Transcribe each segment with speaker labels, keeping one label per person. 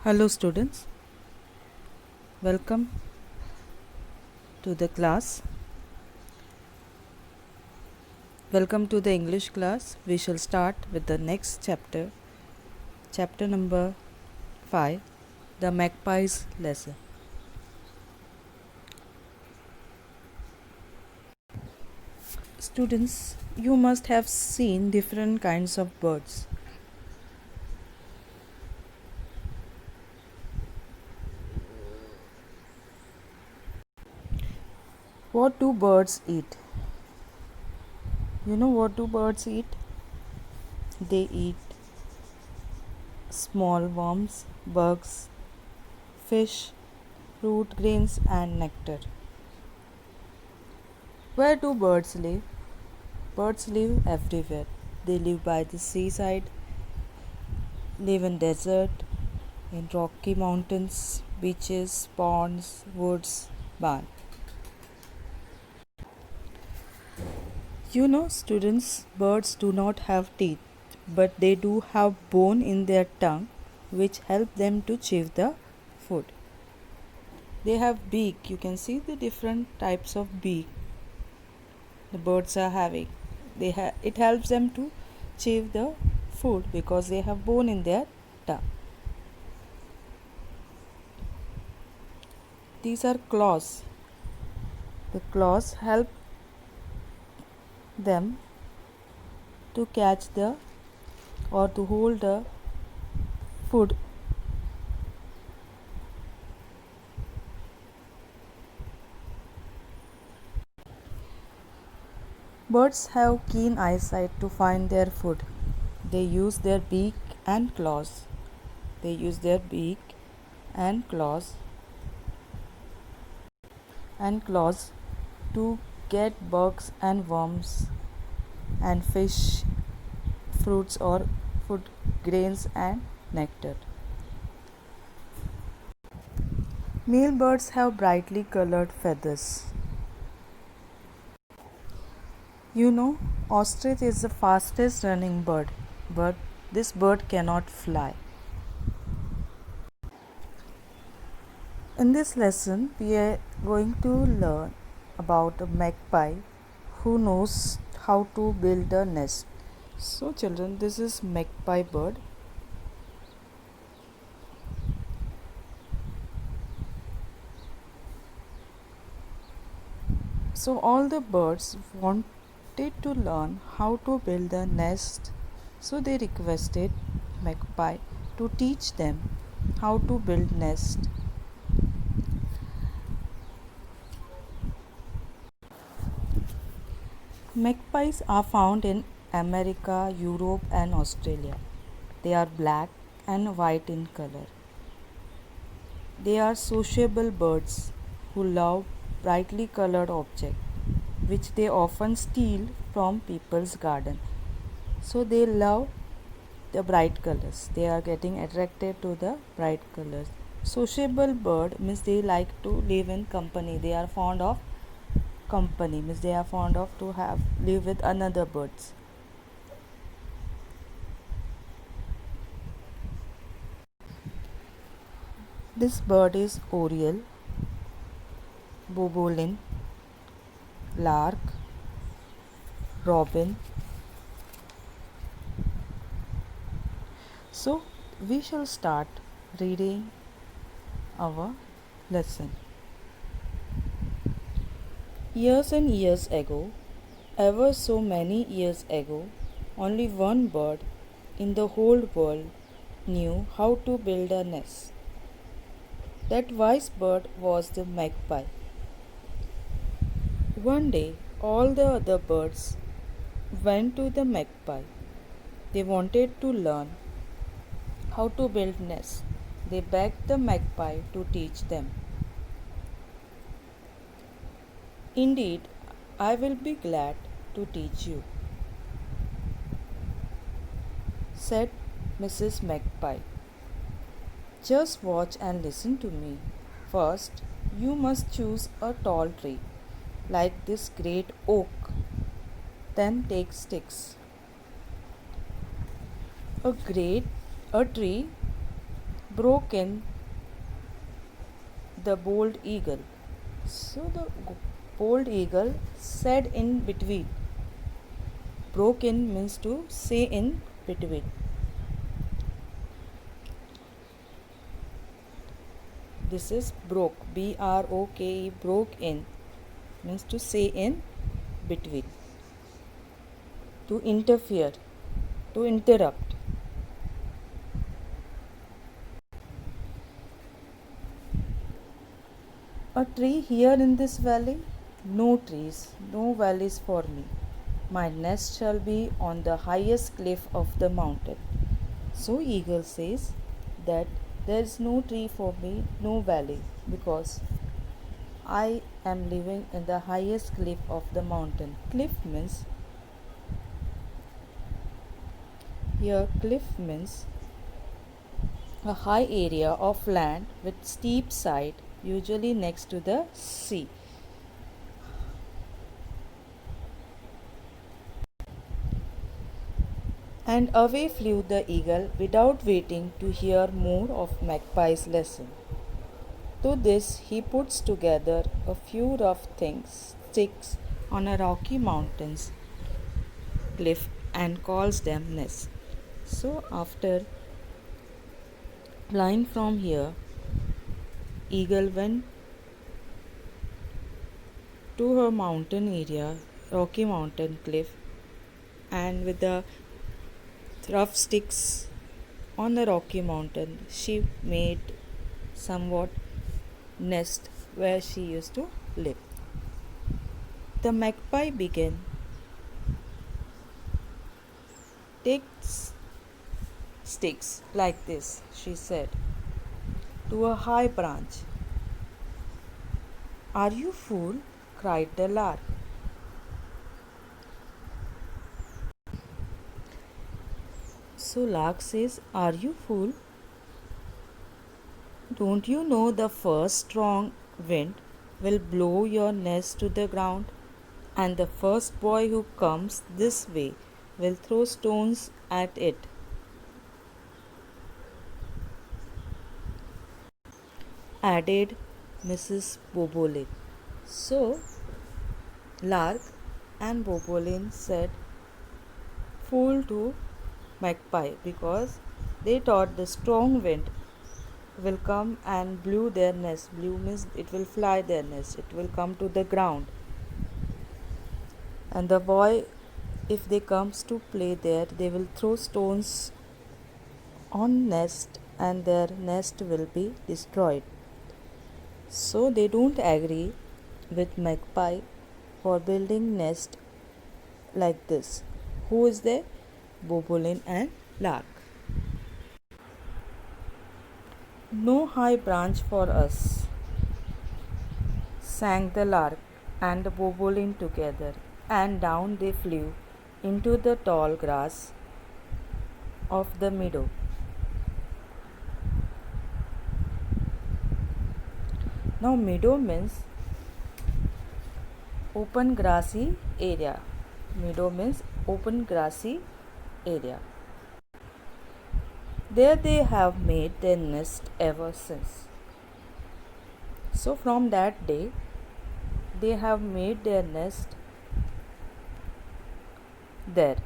Speaker 1: Hello students, welcome to the class. Welcome to the English class. We shall start with the next chapter, chapter number 5, the magpie's lesson. Students, you must have seen different kinds of birds. What do birds eat? You know what do birds eat? They eat small worms, bugs, fish, fruit, grains, and nectar. Where do birds live? Birds live everywhere. They live by the seaside, live in desert, in rocky mountains, beaches, ponds, woods, barn. You know, students, birds do not have teeth, but they do have bone in their tongue which help them to chew the food. They have beak. You can see the different types of beak the birds are having. It helps them to chew the food because they have bone in their tongue. These are claws. The claws help them to catch the or to hold the food. Birds have keen eyesight to find their food. They use their beak and claws. They use their beak and claws to get bugs and worms and fish, fruits or food grains and nectar. Male birds have brightly colored feathers. You know, ostrich is the fastest running bird, but this bird cannot fly. In this lesson, we are going to learn about a magpie who knows how to build a nest. So children, this is magpie bird. So all the birds wanted to learn how to build a nest. So they requested magpie to teach them how to build nest. Magpies are found in America, Europe and Australia. They are black and white in color. They are sociable birds who love brightly colored objects, which they often steal from people's garden. So they love the bright colors. They are getting attracted to the bright colors. Sociable bird means they like to live in company. They are fond of company, means they are fond of to have live with another birds. This bird is oriole, bobolin, lark, robin. So we shall start reading our lesson. Years and years ago, ever so many years ago, only one bird in the whole world knew how to build a nest. That wise bird was the magpie. One day, all the other birds went to the magpie. They wanted to learn how to build nests. They begged the magpie to teach them. Indeed, I will be glad to teach you, said Mrs. Magpie. Just watch and listen to me. First, you must choose a tall tree, like this great oak. Then take sticks. A tree broke in the bold eagle. So the bold eagle said in between. Broke in means to say in between. This is broke. B-R-O-K-E. Broke in means to say in between. To interfere. To interrupt. A tree here in this valley? No trees, no valleys for me. My nest shall be on the highest cliff of the mountain. So eagle says that there is no tree for me, no valley, because I am living in the highest cliff of the mountain. Cliff means a high area of land with steep side, usually next to the sea. And away flew the eagle without waiting to hear more of Magpie's lesson. To this he puts together a few rough sticks on a rocky mountain's cliff and calls them nests. So after flying from here, eagle went to her mountain area, rocky mountain cliff, and with the rough sticks on the rocky mountain, she made somewhat nest where she used to live. The magpie began, take sticks like this, she said, to a high branch. Are you fool? Cried the lark. So lark says, are you fool? Don't you know the first strong wind will blow your nest to the ground, and the first boy who comes this way will throw stones at it? Added Mrs. Bobolin. So Lark and Bobolin said fool to magpie because they thought the strong wind will come and blew their nest. Blew means it will fly their nest. It will come to the ground. And the boy, if they comes to play there, they will throw stones on nest and their nest will be destroyed. So they don't agree with magpie for building nest like this. Who is there? Bobolin and Lark. No high branch for us, sang the lark and the bobolin together, and down they flew into the tall grass of the meadow. Now, meadow means open grassy area. Meadow means open grassy area. There they have made their nest ever since. So, from that day, they have made their nest there.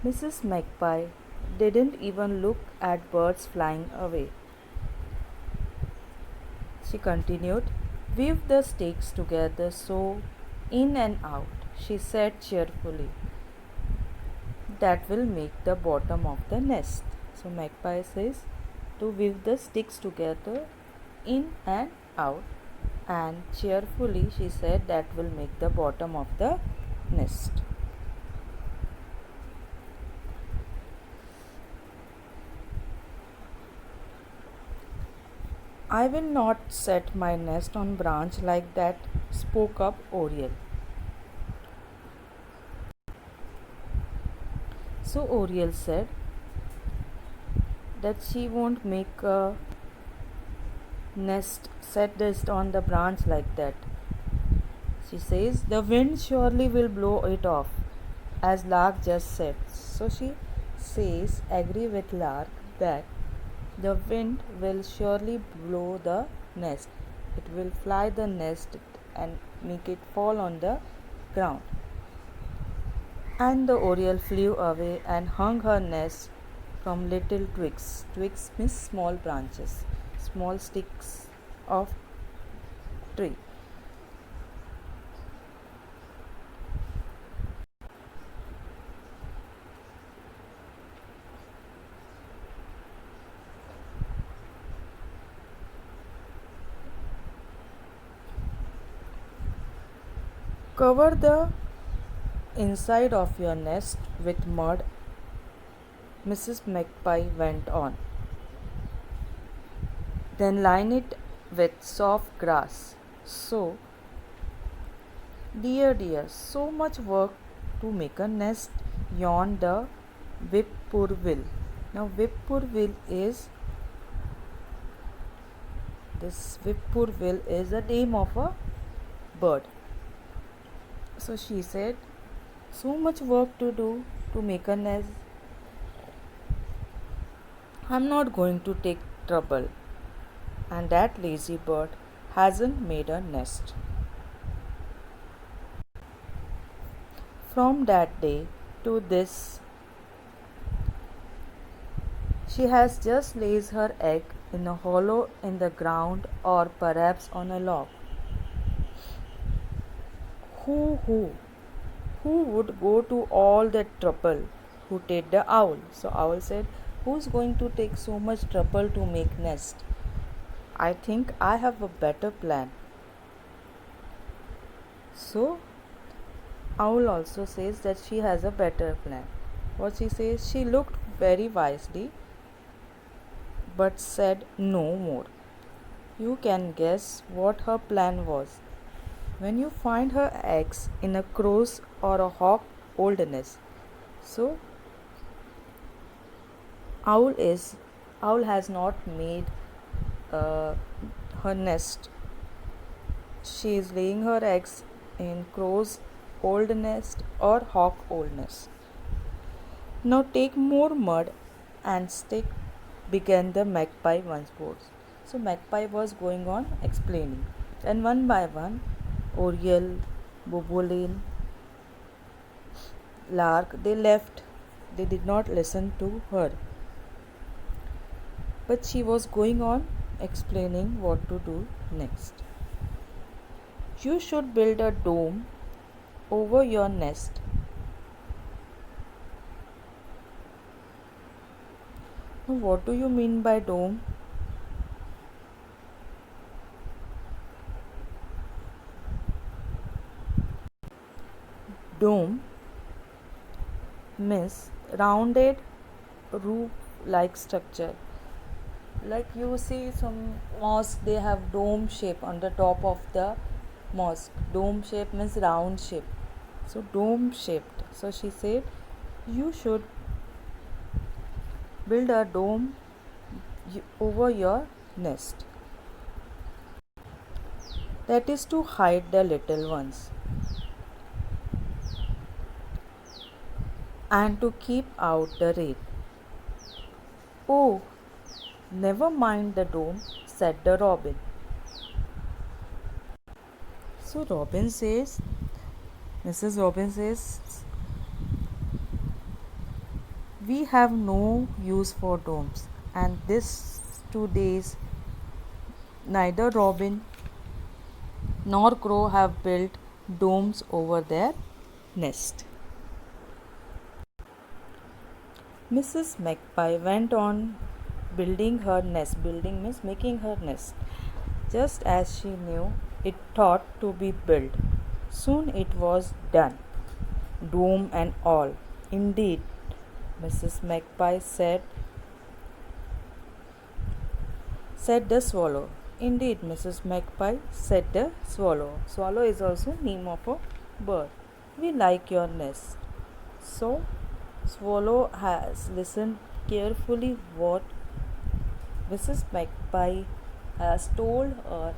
Speaker 1: Mrs. Magpie didn't even look at birds flying away. She continued, weave the sticks together so in and out, she said cheerfully. That will make the bottom of the nest. So magpie says to weave the sticks together in and out, and cheerfully she said that will make the bottom of the nest. I will not set my nest on branch like that, spoke up Oriole. So Oriole said that she won't make a nest set this on the branch like that. She says the wind surely will blow it off, as Lark just said. So she says agree with lark that the wind will surely blow the nest. It will fly the nest and make it fall on the ground. And the oriole flew away and hung her nest from little twigs. Twigs means small branches, small sticks of tree. Cover the inside of your nest with mud, Mrs. Magpie went on. Then line it with soft grass. So, dear, so much work to make a nest, yawned the whippoorwill. Now, whippoorwill is the name of a bird. So she said, so much work to do to make a nest. I'm not going to take trouble. And that lazy bird hasn't made a nest. From that day to this, she has just laid her egg in a hollow in the ground or perhaps on a log. Who would go to all that trouble? Hooted the owl. So owl said, who's going to take so much trouble to make nest? I think I have a better plan. So owl also says that she has a better plan. What she says, she looked very wisely but said no more. You can guess what her plan was. When you find her eggs in a crow's or a hawk old nest. So owl has not made her nest. She is laying her eggs in crow's old nest or hawk old nest. Now take more mud and stick, began the magpie once more. So magpie was going on explaining. And one by one, oriole, bobolin, lark, they left. They did not listen to her. But she was going on explaining what to do next. You should build a dome over your nest. Now, what do you mean by dome? Dome means rounded roof like structure. Like you see some mosque, they have dome shape on the top of the mosque. Dome shape means round shape. So dome shaped. So she said, you should build a dome over your nest. That is to hide the little ones and to keep out the rain. Oh, never mind the dome, said the robin. So Mrs. Robin says, we have no use for domes, and this 2 days neither robin nor crow have built domes over their nest. Mrs. Magpie went on building her nest. Building means making her nest. Just as she knew it thought to be built. Soon it was done, dome and all. Indeed, Mrs. Magpie said the swallow. Indeed, Mrs. Magpie, said the swallow. Swallow is also name of a bird. We like your nest. So, swallow has listened carefully what Mrs. Magpie has told her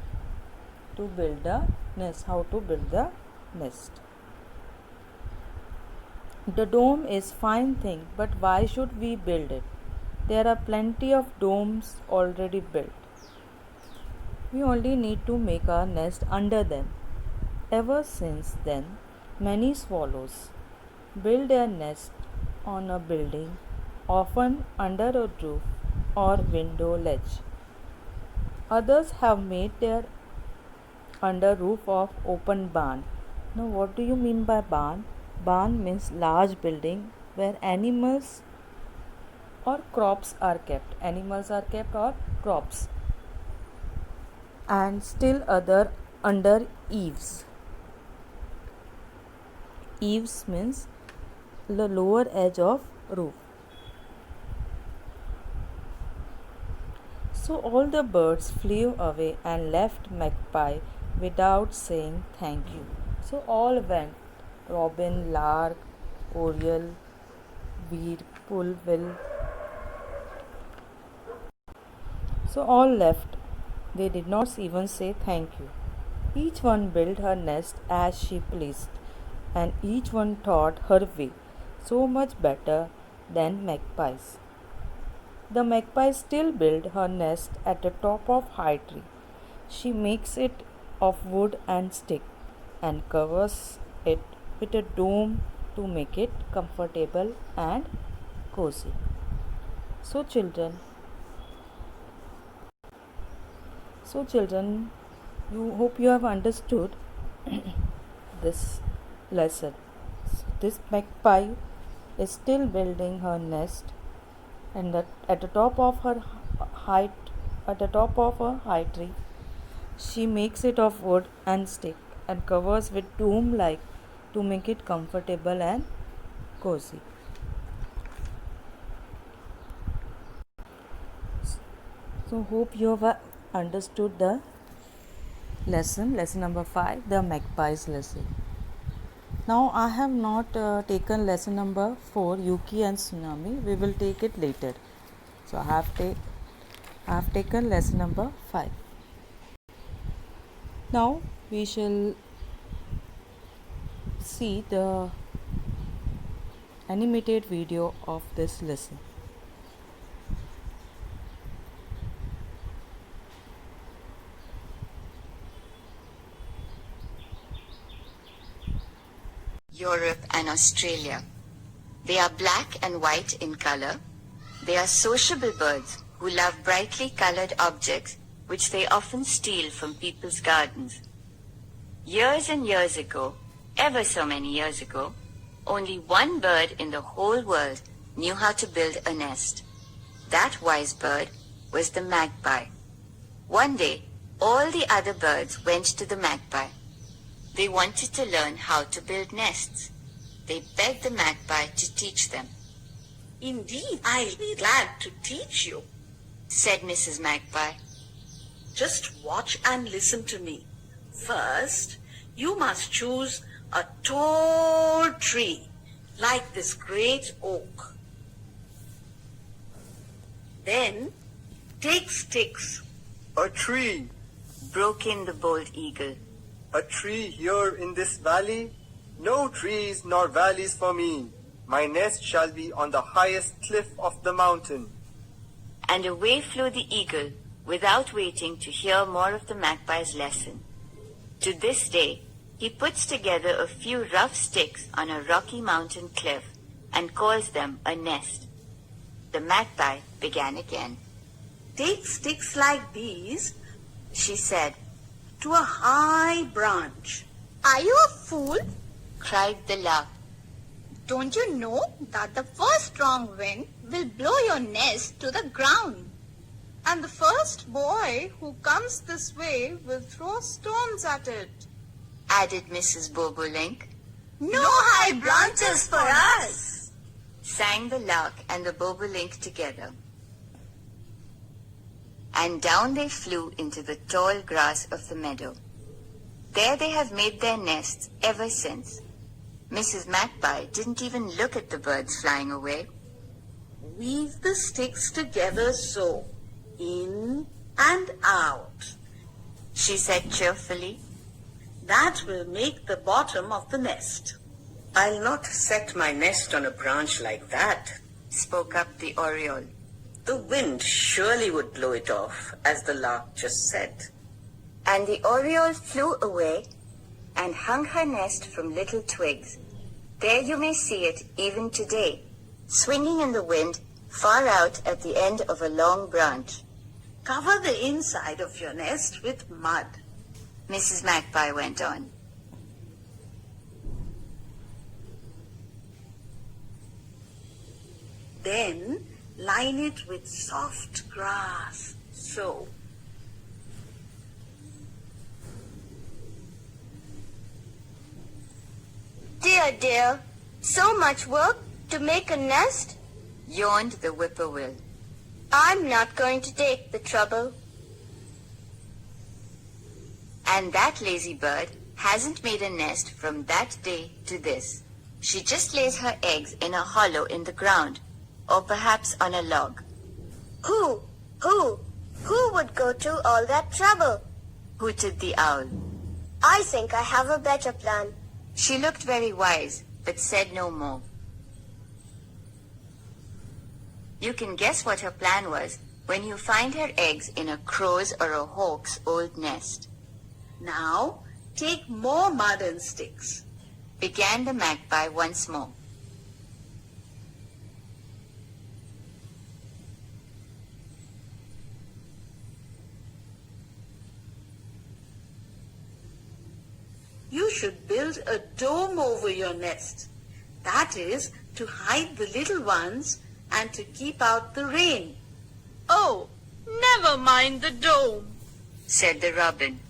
Speaker 1: to build the nest, how to build the nest. The dome is fine thing, but why should we build it? There are plenty of domes already built. We only need to make our nest under them. Ever since then, many swallows build their nest on a building, often under a roof or window ledge. Others have made their under roof of open barn. Now, what do you mean by barn? Barn means large building where animals or crops are kept. Animals are kept or crops. And still other under eaves. Eaves means the lower edge of roof. So all the birds flew away and left Magpie without saying thank you. So all went. Robin, lark, oriole, weed, pulwil. So all left. They did not even say thank you. Each one built her nest as she pleased, and each one thought her way so much better than Magpie's. The magpie still builds her nest at the top of high tree. She makes it of wood and stick and covers it with a dome to make it comfortable and cozy. So children, you hope you have understood this lesson. So this magpie is still building her nest and at the top of her high tree. She makes it of wood and stick and covers with dome like to make it comfortable and cozy. So hope you have understood the lesson number 5, the magpie's lesson. Now I have not taken lesson number 4, Yuki and Tsunami. We will take it later. So I have taken lesson number 5. Now we shall see the animated video of this lesson.
Speaker 2: Europe and Australia. They are black and white in color. They are sociable birds who love brightly colored objects which they often steal from people's gardens. Years and years ago, ever so many years ago, only one bird in the whole world knew how to build a nest. That wise bird was the magpie. One day, all the other birds went to the magpie. They wanted to learn how to build nests. They begged the magpie to teach them.
Speaker 3: "Indeed, I'll be glad to teach you,"
Speaker 2: said Mrs. Magpie.
Speaker 3: "Just watch and listen to me. First, you must choose a tall tree like this great oak. Then, take sticks."
Speaker 4: "A tree,
Speaker 2: Broke in the bold eagle.
Speaker 4: a tree here in this valley? No trees nor valleys for me. My nest shall be on the highest cliff of the mountain."
Speaker 2: And away flew the eagle without waiting to hear more of the magpie's lesson. To this day, he puts together a few rough sticks on a rocky mountain cliff and calls them a nest. The magpie began again.
Speaker 3: "Take sticks like these,"
Speaker 2: She said,
Speaker 3: "to a high branch."
Speaker 5: "Are you a fool?
Speaker 2: cried the lark.
Speaker 5: Don't you know that the first strong wind will blow your nest to the ground? And the first boy who comes this way will throw stones at it."
Speaker 2: Added Mrs. Bobolink.
Speaker 5: No high branches for us,
Speaker 2: Sang the lark and the bobolink together. And down they flew into the tall grass of the meadow. There they have made their nests ever since. Mrs. Magpie didn't even look at the birds flying away.
Speaker 3: "Weave the sticks together so, in and out,"
Speaker 2: She said cheerfully.
Speaker 3: "That will make the bottom of the nest. I'll not set my nest on a branch like that,
Speaker 2: spoke up the oriole.
Speaker 3: The wind surely would blow it off, as the lark just said.
Speaker 2: And the oriole flew away and hung her nest from little twigs. There you may see it even today, swinging in the wind far out at the end of a long branch.
Speaker 3: Cover the inside of your nest with mud,
Speaker 2: Mrs. Magpie went on.
Speaker 3: Then line it with soft grass, so.
Speaker 5: Dear, dear, so much work to make a nest?
Speaker 2: Yawned the whippoorwill.
Speaker 5: I'm not going to take the trouble.
Speaker 2: And that lazy bird hasn't made a nest from that day to this. She just lays her eggs in a hollow in the ground, or perhaps on a log.
Speaker 5: Who would go to all that trouble?
Speaker 2: Hooted the owl.
Speaker 5: I think I have a better plan.
Speaker 2: She looked very wise, but said no more. You can guess what her plan was when you find her eggs in a crow's or a hawk's old nest.
Speaker 3: Now take more mud and sticks,
Speaker 2: Began the magpie once more.
Speaker 3: You should build a dome over your nest. That is, to hide the little ones and to keep out the rain.
Speaker 6: Oh, never mind the dome.
Speaker 2: Said the robin.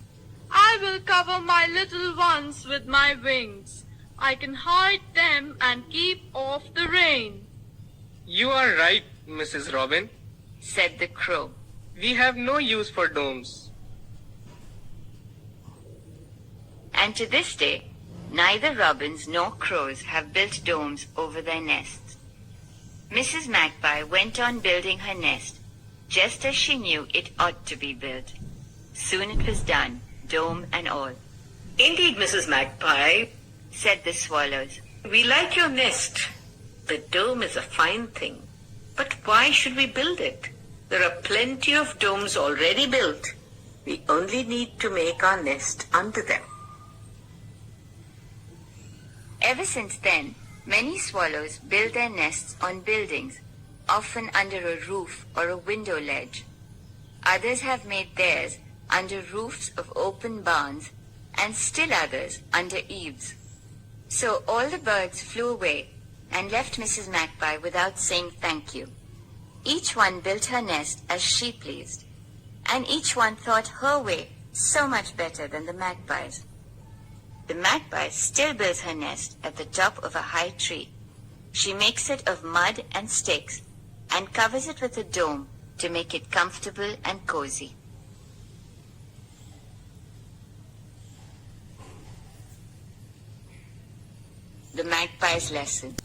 Speaker 6: I will cover my little ones with my wings. I can hide them and keep off the rain.
Speaker 7: You are right, Mrs. Robin.
Speaker 2: Said the crow.
Speaker 7: We have no use for domes.
Speaker 2: And to this day, neither robins nor crows have built domes over their nests. Mrs. Magpie went on building her nest, just as she knew it ought to be built. Soon it was done, dome and all.
Speaker 3: Indeed, Mrs. Magpie,
Speaker 2: Said the swallows.
Speaker 3: we like your nest. The dome is a fine thing. But why should we build it? There are plenty of domes already built. We only need to make our nest under them.
Speaker 2: Ever since then, many swallows build their nests on buildings, often under a roof or a window ledge. Others have made theirs under roofs of open barns, and still others under eaves. So all the birds flew away and left Mrs. Magpie without saying thank you. Each one built her nest as she pleased, and each one thought her way so much better than the magpie's. The magpie still builds her nest at the top of a high tree. She makes it of mud and sticks and covers it with a dome to make it comfortable and cozy. The magpie's lesson.